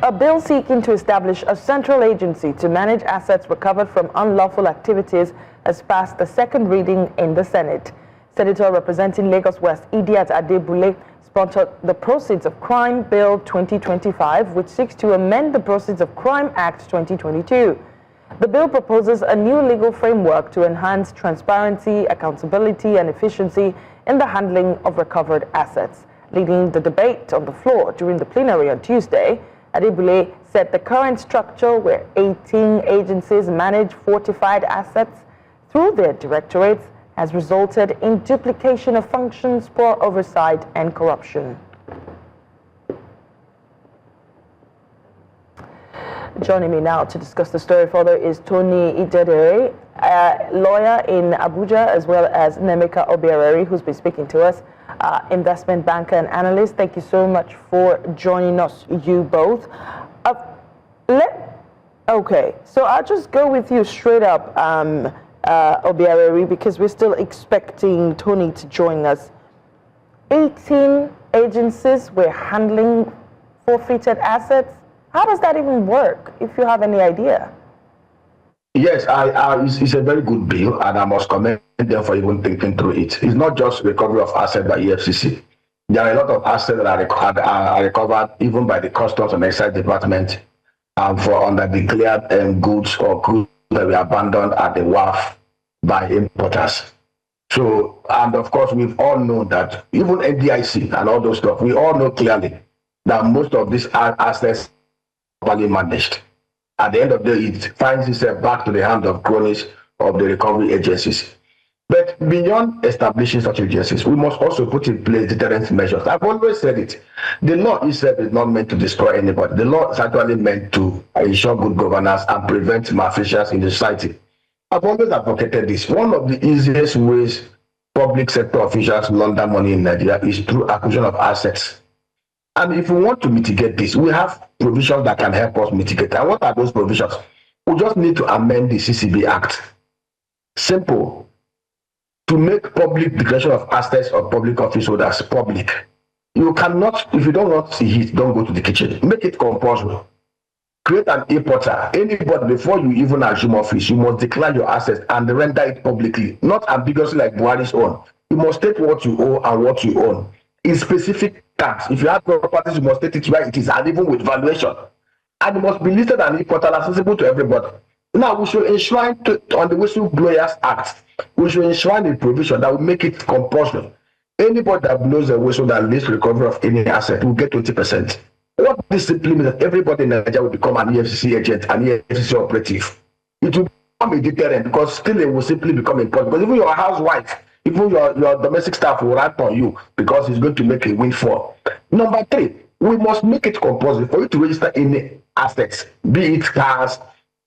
A bill seeking to establish a central agency to manage assets recovered from unlawful activities has passed the second reading in the Senate. Senator representing Lagos West, Itedjere, sponsored the Proceeds of Crime Bill 2025, which seeks to amend the Proceeds of Crime Act 2022. The bill proposes a new legal framework to enhance transparency, accountability, and efficiency in the handling of recovered assets. Leading the debate on the floor during the plenary on Tuesday, Adebule said the current structure, where 18 agencies manage fortified assets through their directorates, has resulted in duplication of functions, poor oversight, and corruption. Joining me now to discuss the story further is Itedjere, a lawyer in Abuja, as well as Nnaemeka Obiaraeri, who's been speaking to us, investment banker and analyst. Thank you so much for joining us, you both. Okay, so I'll just go with you straight up, Obiaraeri, because we're still expecting Tony to join us. 18 agencies were handling forfeited assets. How does that even work, if you have any idea? Yes, it's a very good bill, and I must commend them for even thinking through it. It's not just recovery of assets by EFCC. There are a lot of assets that are recovered even by the Customs and Excise Department for underdeclared goods or goods that were abandoned at the wharf by importers. So, and of course, we've all known that even NDIC and all those stuff, we all know clearly that most of these assets properly managed. At the end of the day, it finds itself back to the hand of cronies of the recovery agencies. But beyond establishing such agencies, we must also put in place deterrent measures. I've always said it. The law itself is not meant to destroy anybody. The law is actually meant to ensure good governance and prevent malfeasance in the society. I've always advocated this. One of the easiest ways public sector officials launder money in Nigeria is through acquisition of assets. And if we want to mitigate this, we have provisions that can help us mitigate. And what are those provisions? We just need to amend the CCB Act. Simple. To make public declaration of assets of public office holders public. You cannot, if you don't want to see it, don't go to the kitchen. Make it compulsory. Create an e-portal. Anybody, before you even assume office, you must declare your assets and render it publicly, not ambiguously like Buhari's own. You must state what you owe and what you own in specific terms. If you have properties, you must state it where it is, and even with valuation. And it must be listed on the portal, accessible to everybody. Now, we should enshrine on the Whistleblowers Act, we should enshrine a provision that will make it compulsory. Anybody that blows a whistle that leads to recovery of any asset will get 20%. What this simply means that everybody in Nigeria will become an EFCC agent, an EFCC operative. It will become a deterrent, because stealing will simply become impossible. Because even your housewife, even your domestic staff will rant on you because it's going to make a windfall. Number 3, we must make it compulsory for you to register any assets, be it cars,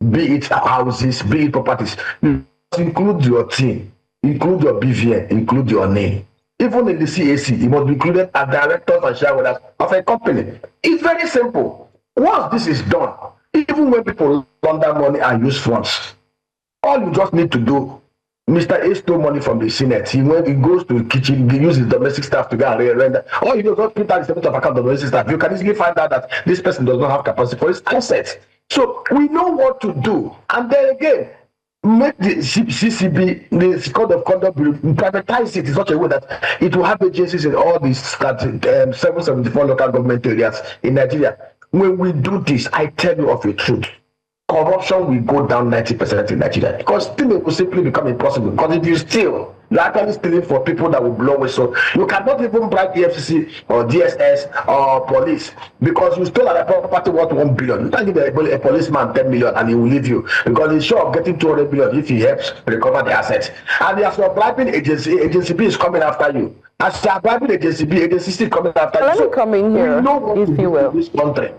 be it houses, be it properties. You must include your team, include your BVN, include your name. Even in the CAC, it must be included as directors and shareholders of a company. It's very simple. Once this is done, even when people launder money and use funds, all you just need to do, Mr. A stole money from the Senate. He goes to the kitchen, he uses domestic staff to go and render. All you do is not put out the statement of account of domestic staff. You can easily find out that this person does not have capacity for his assets. So we know what to do. And then again, make the CCB, the Code of Conduct, privatize it in such a way that it will have agencies in all these 774 local government areas in Nigeria. When we do this, I tell you of a truth, corruption will go down 90% in Nigeria, because stealing will simply become impossible. Because if you steal, you're actually stealing for people that will blow whistle. You cannot even bribe the FCC or DSS or police, because you stole a property worth 1 billion. You can't give a policeman 10 million and he will leave you, because he's sure of getting 200 billion if he helps recover the assets. And as you're bribing agency B is coming after you. As you're bribing agency B, agency C is coming after you. Let me come in here, if you will. This country.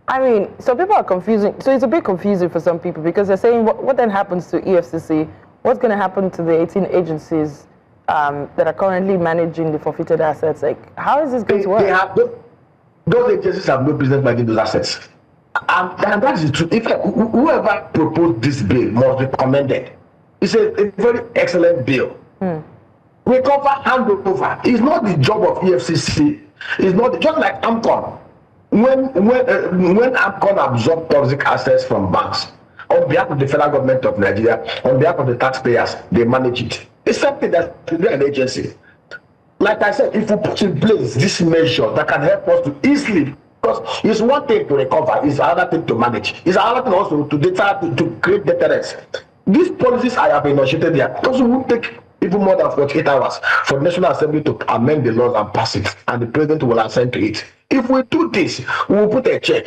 I mean, so people are confusing. So it's a bit confusing for some people, because they're saying, what then happens to EFCC? What's going to happen to the 18 agencies that are currently managing the forfeited assets? Like, how is this going to work? Those agencies have no business managing those assets. And that is the truth. If whoever proposed this bill must be commended. It's a very excellent bill. Recover, hand over. It's not the job of EFCC. It's not just like AMCON. when APCON absorbed toxic assets from banks, on behalf of the federal government of Nigeria, on behalf of the taxpayers, they manage it. It's something that should be an agency. Like I said, if we put in place this measure that can help us to easily, because it's one thing to recover, it's another thing to manage. It's another thing also to create deterrence. These policies I have initiated here, those will take even more than 48 hours for the National Assembly to amend the laws and pass it, and the president will assent to it. If we do this, we will put a check.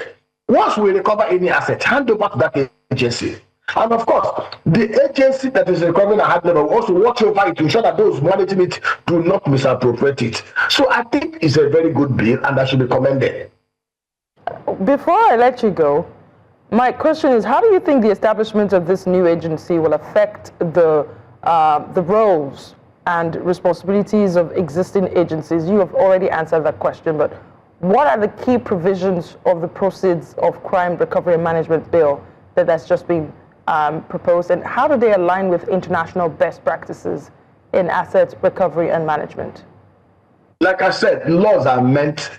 Once we recover any asset, hand over to that agency. And of course, the agency that is recovering a hard level will also watch over it to ensure that those managing it do not misappropriate it. So I think it's a very good bill and that should be commended. Before I let you go, my question is, how do you think the establishment of this new agency will affect the roles and responsibilities of existing agencies? You have already answered that question, but what are the key provisions of the Proceeds of Crime Recovery and Management Bill that's just been proposed, and how do they align with international best practices in asset recovery and management? Like I said, laws are meant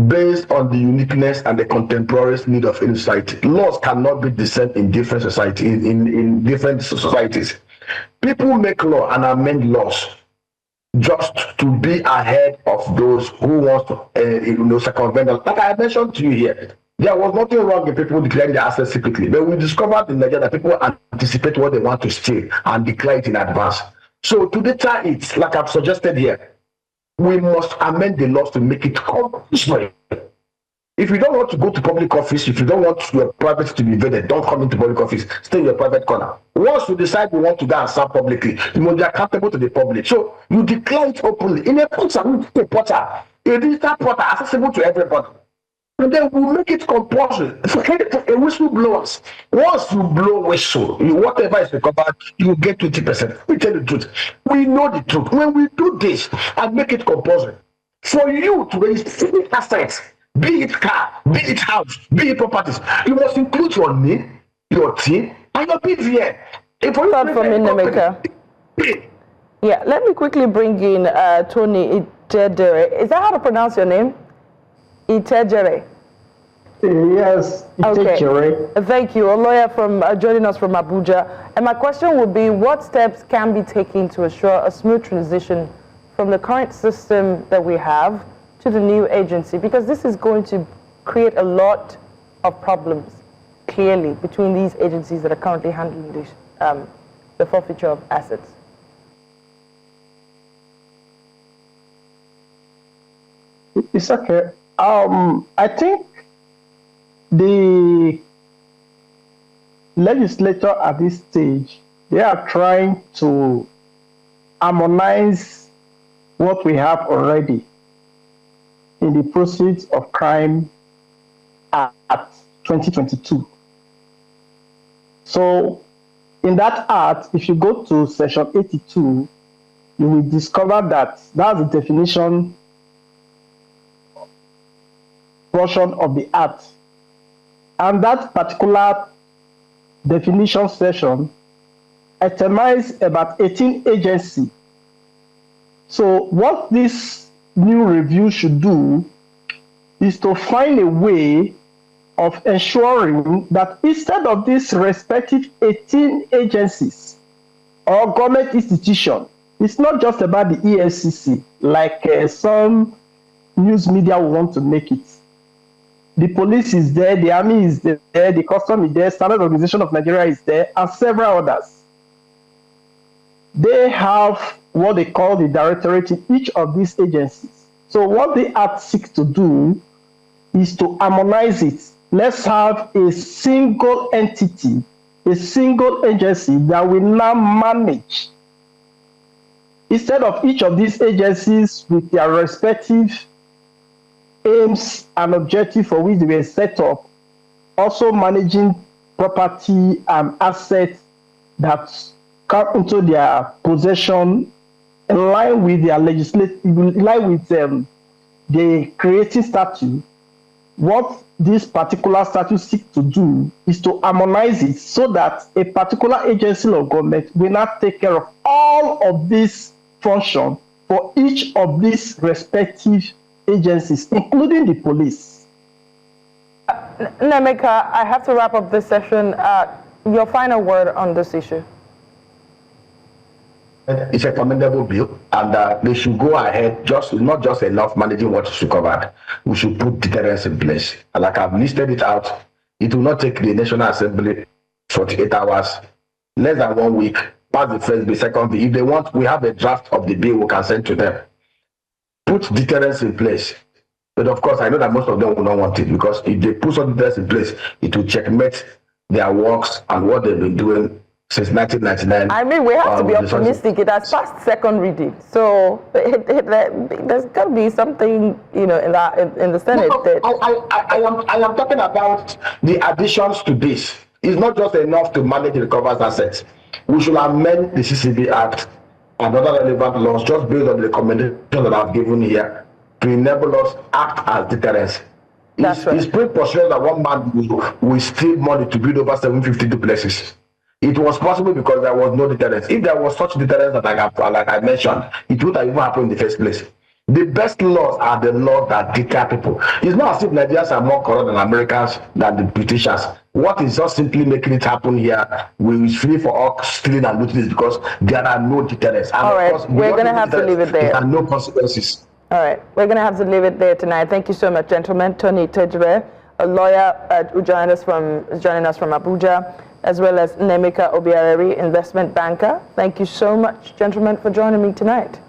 based on the uniqueness and the contemporary need of any society. Laws cannot be the same in different society, in different societies. People make law and amend laws just to be ahead of those who want to circumvent them. Like I mentioned to you here, there was nothing wrong in people declaring their assets secretly, but we discovered in Nigeria that people anticipate what they want to steal and declare it in advance. So to deter it, like I've suggested here, we must amend the laws to make it compulsory. If you don't want to go to public office, if you don't want your private to be invaded, don't come into public office, stay in your private corner. Once you decide you want to go and serve publicly, you must be accountable to the public. So you declare it openly in a portal, a digital portal accessible to everybody. And then we'll make it compulsory. A whistleblowers. Once you blow whistle, whatever is recovered, you get 20%. We tell the truth. We know the truth. When we do this and make it compulsory, for you to register assets, be it car, be it house, be it properties, you must include your name, your team, and your BVN. Start from Nnaemeka. Yeah, let me quickly bring in Tony Itedjere. Is that how to pronounce your name? Itedjere. Yes, Itedjere. Okay. Thank you. A lawyer from joining us from Abuja. And my question would be, what steps can be taken to assure a smooth transition from the current system that we have to the new agency? Because this is going to create a lot of problems, clearly, between these agencies that are currently handling this, the forfeiture of assets. It's okay. I think the legislature at this stage, they are trying to harmonize what we have already in the Proceeds of Crime Act 2022. So in that act, if you go to section 82, you will discover that that's the definition portion of the act. And that particular definition section itemizes about 18 agencies. So what this new review should do is to find a way of ensuring that instead of these respective 18 agencies or government institutions, it's not just about the EFCC, like some news media will want to make it. The police is there, the army is there, the custom is there, Standard Organization of Nigeria is there, and several others. They have what they call the directorate in each of these agencies. So what the act seeks to do is to harmonize it. Let's have a single entity, a single agency that will now manage. Instead of each of these agencies with their respective aims and objectives for which they were set up, also managing property and assets that come into their possession in line with their in line with the creating statute. What this particular statute seeks to do is to harmonize it so that a particular agency of government will not take care of all of these functions for each of these respective agencies, including the police. Nnaemeka, I have to wrap up this session. Your final word on this issue. It's a commendable bill, and they should go ahead, not just enough managing what is recovered. We should put deterrence in place. And like I've listed it out, it will not take the National Assembly 48 hours, less than 1 week, pass the first bill, second bill. If they want, we have a draft of the bill we can send to them. Put deterrence in place. But of course, I know that most of them will not want it, because if they put some deterrence in place, it will checkmate their works and what they've been doing since 1999. I mean, we have to be optimistic. It has passed second reading, so there's got to be something, in the Senate. No, I am talking about the additions to this. It's not just enough to manage the recovered assets. We should amend the CCB Act and other relevant laws just based on the recommendation that I've given here to enable us act as deterrence. It's preposterous that one man will steal money to build over 750 duplexes. It was possible because there was no deterrence. If there was such deterrence that like I mentioned, it would have even happened in the first place. The best laws are the laws that deter people. It's not as if Nigerians are more corrupt than Americans than the Britishers. What is just simply making it happen here, we is free for all stealing and looting, is because there are no deterrents. And all right, of course, we're going to have to leave it there. There are no consequences. All right, we're going to have to leave it there tonight. Thank you so much, gentlemen. Tony Itedjere, a lawyer who joining us from Abuja, as well as Nnaemeka Obiaraeri, investment banker. Thank you so much, gentlemen, for joining me tonight.